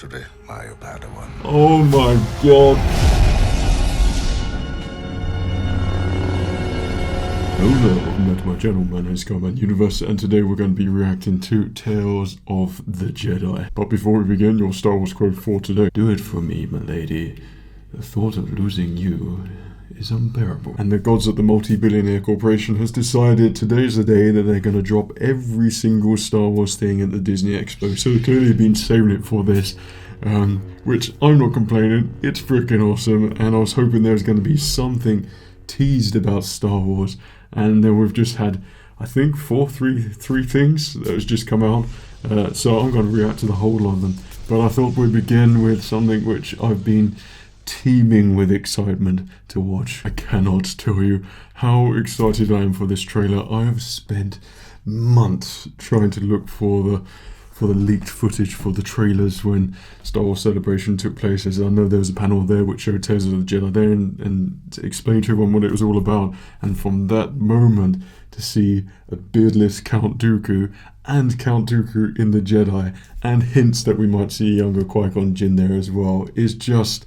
today, my Padawan. Oh my god. Hello there, welcome back to my channel. My name is SKYMAN Universe, and today we're going to be reacting to Tales of the Jedi. But before we begin, your Star Wars quote for today. Do it for me, my lady. The thought of losing you is unbearable. And the gods at the multi-billionaire corporation has decided today's the day that they're going to drop every single Star Wars thing at the Disney Expo. So they've clearly been saving it for this, which I'm not complaining. It's freaking awesome, and I was hoping there was going to be something teased about Star Wars, and then we've just had, I think, three things that has just come out. So I'm going to react to the whole lot of them. But I thought we'd begin with something which I've been teeming with excitement to watch. I cannot tell you how excited I am for this trailer. I have spent months trying to look for the leaked footage for the trailers when Star Wars Celebration took place. As I know there was a panel there which showed Tales of the Jedi there and explained to everyone what it was all about. And from that moment to see a beardless Count Dooku and Count Dooku in the Jedi and hints that we might see a younger Qui-Gon Jinn there as well is just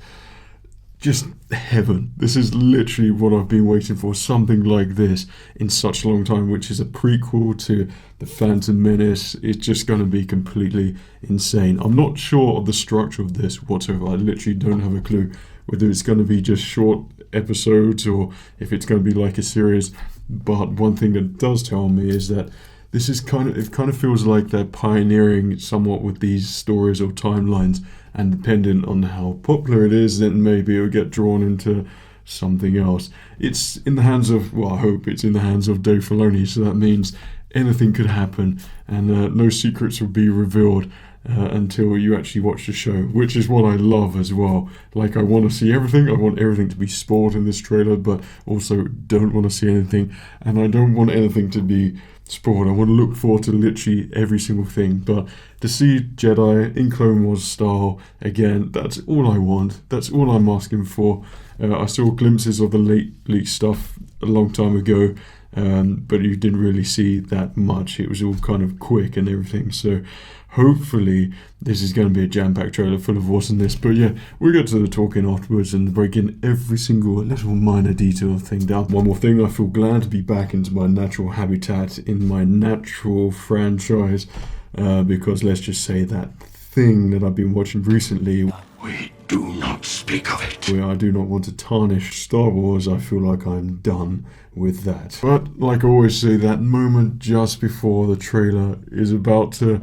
heaven. This is literally what I've been waiting for, something like this in such a long time, which is a prequel to The Phantom Menace. It's just going to be completely insane. I'm not sure of the structure of this whatsoever. I literally don't have a clue whether it's going to be just short episodes or if it's going to be like a series. But one thing that does tell me is that this is it kind of feels like they're pioneering somewhat with these stories or timelines, and depending on how popular it is, then maybe it'll get drawn into something else. It's in the hands of, well, I hope it's in the hands of Dave Filoni, so that means anything could happen, and no secrets will be revealed until you actually watch the show, which is what I love as well. Like, I want to see everything. I want everything to be spoiled in this trailer, but also don't want to see anything, and I don't want anything to be spoiled. I want to look forward to literally every single thing, but to see Jedi in Clone Wars style again, that's all I want. That's all I'm asking for. I saw glimpses of the late stuff a long time ago, but you didn't really see that much. It was all kind of quick and everything, so hopefully this is going to be a jam-packed trailer full of awesomeness. But yeah, we'll get to the talking afterwards and breaking every single little minor detail thing down. One more thing, I feel glad to be back into my natural habitat, in my natural franchise, because let's just say that thing that I've been watching recently, We do not speak of it. where I do not want to tarnish Star Wars. I feel like I'm done with that. But like I always say, that moment just before the trailer is about to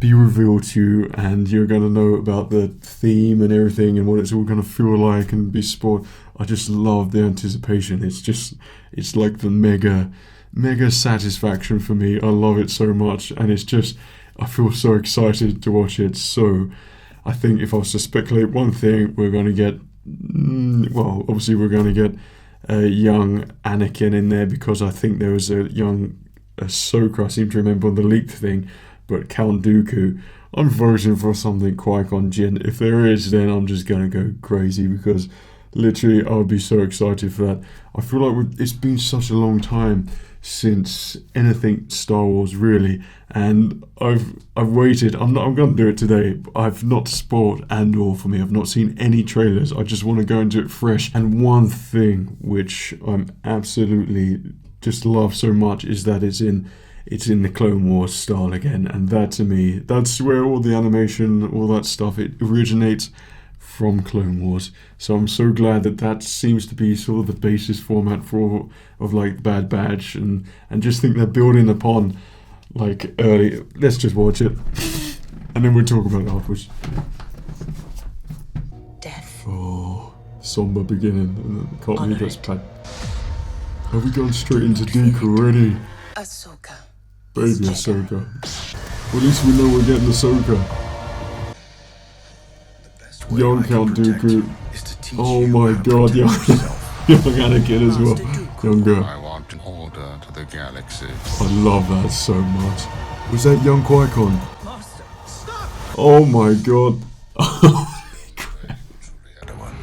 be revealed to you, and you're going to know about the theme and everything and what it's all going to feel like and be spoiled. I just love the anticipation. It's like the mega satisfaction for me. I love it so much, and I feel so excited to watch it. So I think if I was to speculate one thing, we're going to get, well, obviously we're going to get a young Anakin in there, because I think there was a young Ahsoka, I seem to remember, on the leaked thing. But Count Dooku, I'm voting for something Qui-Gon Jinn. If there is, then I'm just going to go crazy, because literally I would be so excited for that. I feel like it's been such a long time since anything Star Wars, really, and I've waited. I'm going to do it today. I've not spoiled Andor for me. I've not seen any trailers. I just want to go into it fresh. And one thing which I'm absolutely just love so much is that it's in the Clone Wars style again, and that, to me, that's where all the animation, all that stuff, it originates from Clone Wars. So I'm so glad that seems to be sort of the basis format for of like Bad Batch, and just think they're building upon like early. Let's just watch it, and then we'll talk about it afterwards. Death. Oh, somber beginning, and can't believe that's bad. Have we gone straight into Dooku already? Ahsoka. Baby Ahsoka. Well, at least we know we're getting Ahsoka. Young Count Dooku. Oh my god, young Anakin as well. Younger. I want order to the galaxy. I love that so much. Was that young Qui-Gon? Oh my god.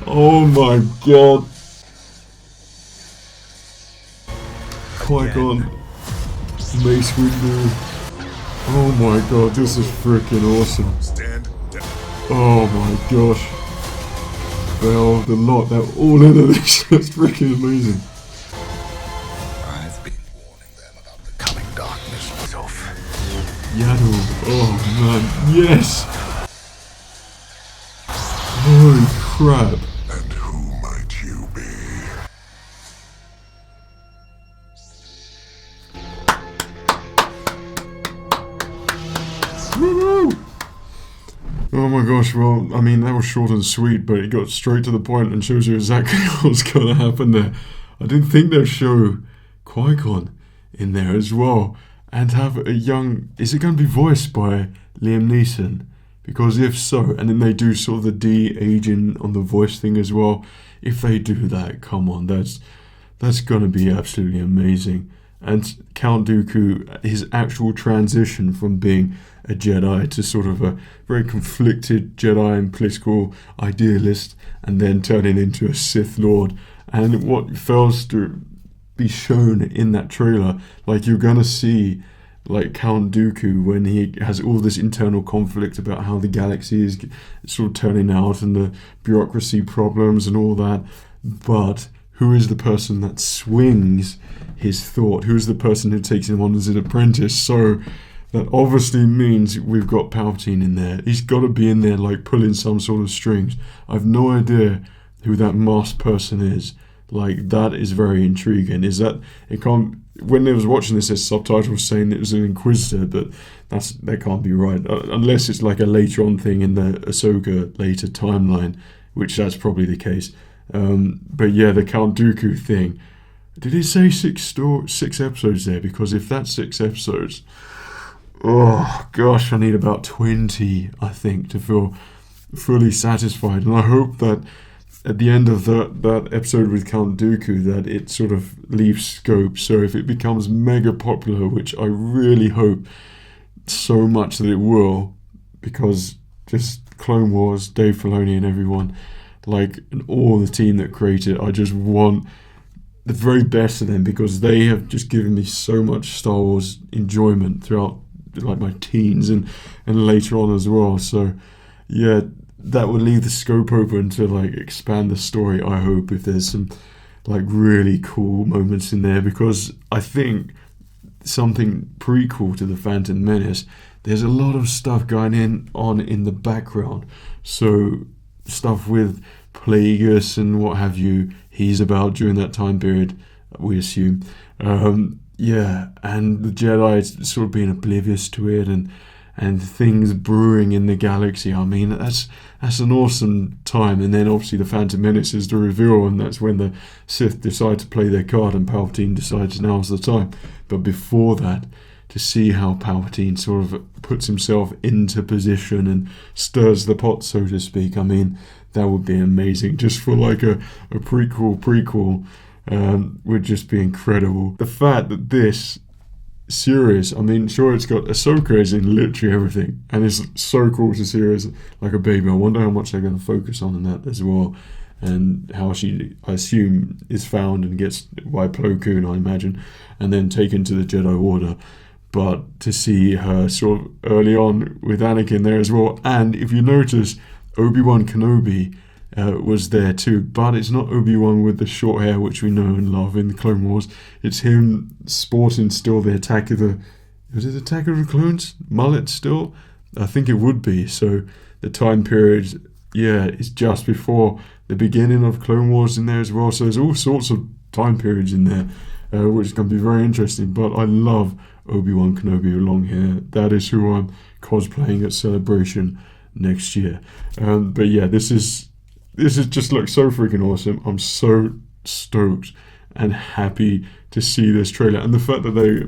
Oh my god. Qui-Gon. Mace Windu. Oh my god, this is freaking awesome. Stand down. Oh my gosh. Well, the lot, they're all into this. It's freaking amazing. I've been warning them about the coming darkness myself. Yaddle. Oh man, yes! Holy crap. And who might you be? Woo! Oh my gosh, well, I mean, that was short and sweet, but it got straight to the point and shows you exactly what's going to happen there. I didn't think they'd show Qui-Gon in there as well, and have a young... Is it going to be voiced by Liam Neeson? Because if so, and then they do sort of the de-aging on the voice thing as well, if they do that, come on, that's going to be absolutely amazing. And Count Dooku, his actual transition from being a Jedi to sort of a very conflicted Jedi and political idealist, and then turning into a Sith Lord. And what fails to be shown in that trailer, like you're going to see like Count Dooku when he has all this internal conflict about how the galaxy is sort of turning out and the bureaucracy problems and all that. But who is the person that swings his thought? Who's the person who takes him on as an apprentice? So that obviously means we've got Palpatine in there. He's got to be in there like pulling some sort of strings. I've no idea who that masked person is. Like, that is very intriguing. Is that it can't... When I was watching this, there's subtitles saying it was an Inquisitor, but that can't be right. Unless it's like a later on thing in the Ahsoka later timeline, which that's probably the case. But yeah, the Count Dooku thing. Did it say 6 episodes there? Because if that's 6 episodes, oh gosh, I need about 20, I think, to feel fully satisfied. And I hope that at the end of that episode with Count Dooku, that it sort of leaves scope. So if it becomes mega popular, which I really hope so much that it will, because just Clone Wars, Dave Filoni and everyone, like, and all the team that created, I just want the very best of them, because they have just given me so much Star Wars enjoyment throughout like my teens and later on as well. So yeah, that would leave the scope open to like expand the story, I hope, if there's some like really cool moments in there, because I think something prequel to the Phantom Menace, there's a lot of stuff going on in the background. So stuff with Plagueis and what have you, he's about during that time period, we assume. Yeah, and the Jedi sort of being oblivious to it, and things brewing in the galaxy. I mean, that's an awesome time. And then obviously the Phantom Menace is the reveal, and that's when the Sith decide to play their card and Palpatine decides now's the time. But before that, to see how Palpatine sort of puts himself into position and stirs the pot, so to speak, I mean, that would be amazing. Just for like a prequel would just be incredible. The fact that this series, I mean, sure, it's got Ahsoka is in literally everything, and it's so cool to see her as like a baby. I wonder how much they're going to focus on in that as well, and how she, I assume, is found and gets by Plo Koon, I imagine, and then taken to the Jedi Order. But to see her sort of early on with Anakin there as well, and if you notice, Obi-Wan Kenobi was there too, but it's not Obi-Wan with the short hair which we know and love in the Clone Wars. It's him sporting still the Attack of the... Was it Attack of the Clones? Mullet still? I think it would be. So the time period, yeah, is just before the beginning of Clone Wars in there as well. So there's all sorts of time periods in there, which is going to be very interesting. But I love Obi-Wan Kenobi with long hair. That is who I'm cosplaying at Celebration next year. But yeah, this is just looks so freaking awesome. I'm so stoked and happy to see this trailer, and the fact that they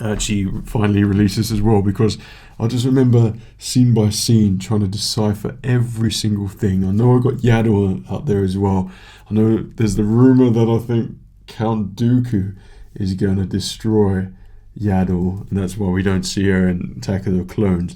actually finally released this as well, because I just remember scene by scene trying to decipher every single thing. I know I got Yaddle out there as well. I know there's the rumor that I think Count Dooku is going to destroy Yaddle, and that's why we don't see her in Attack of the Clones.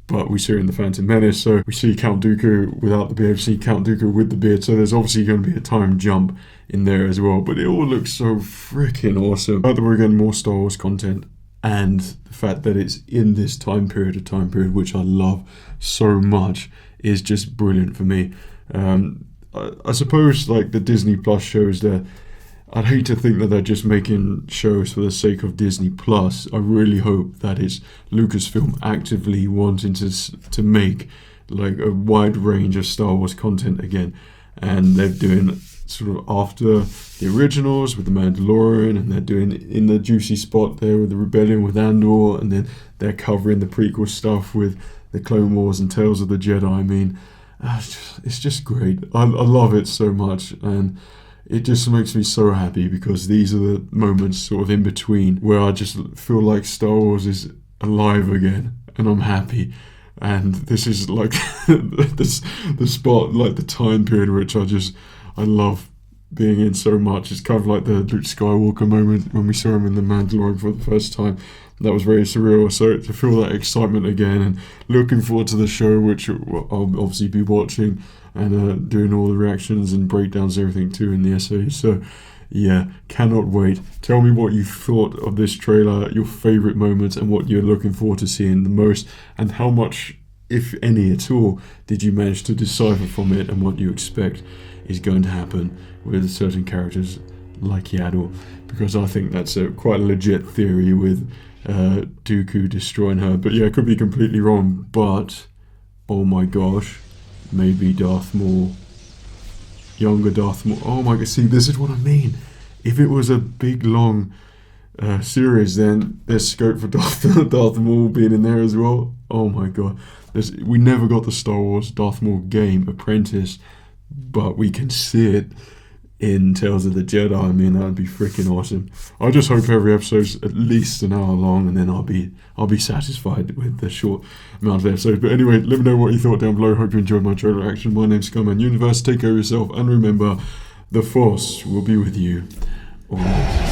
But we see her in the Phantom Menace, so we see Count Dooku without the beard, see Count Dooku with the beard, so there's obviously going to be a time jump in there as well. But it all looks so freaking awesome. The fact that we're getting more Star Wars content, and the fact that it's in this time period, which I love so much, is just brilliant for me. I suppose like the Disney Plus shows, I'd hate to think that they're just making shows for the sake of Disney Plus. I really hope that it's Lucasfilm actively wanting to make like a wide range of Star Wars content again, and they're doing sort of after the originals with the Mandalorian, and they're doing in the juicy spot there with the Rebellion with Andor, and then they're covering the prequel stuff with the Clone Wars and Tales of the Jedi. I mean, it's just great. I love it so much, and it just makes me so happy because these are the moments sort of in between where I just feel like Star Wars is alive again, and I'm happy. And this is like the spot, like the time period which I love being in so much. It's kind of like the Luke Skywalker moment when we saw him in The Mandalorian for the first time. That was very surreal. So to feel that excitement again, and looking forward to the show, which I'll obviously be watching and doing all the reactions and breakdowns and everything too in the essay. So yeah, cannot wait. Tell me what you thought of this trailer, your favourite moments, and what you're looking forward to seeing the most, and how much, if any at all, did you manage to decipher from it, and what you expect is going to happen with certain characters like Yaddle, because I think that's quite a legit theory with Dooku destroying her. But yeah, I could be completely wrong, but oh my gosh, maybe Darth Maul, younger Darth Maul. Oh my god, see, this is what I mean. If it was a big long series, then there's scope for Darth Maul being in there as well. Oh my god, we never got the Star Wars Darth Maul game Apprentice, but we can see it in Tales of the Jedi. I mean, that would be freaking awesome. I just hope every episode's at least an hour long, and then I'll be satisfied with the short amount of episodes. But anyway, let me know what you thought down below. Hope you enjoyed my trailer reaction. My name's SKYMAN Universe. Take care of yourself, and remember, the Force will be with you always.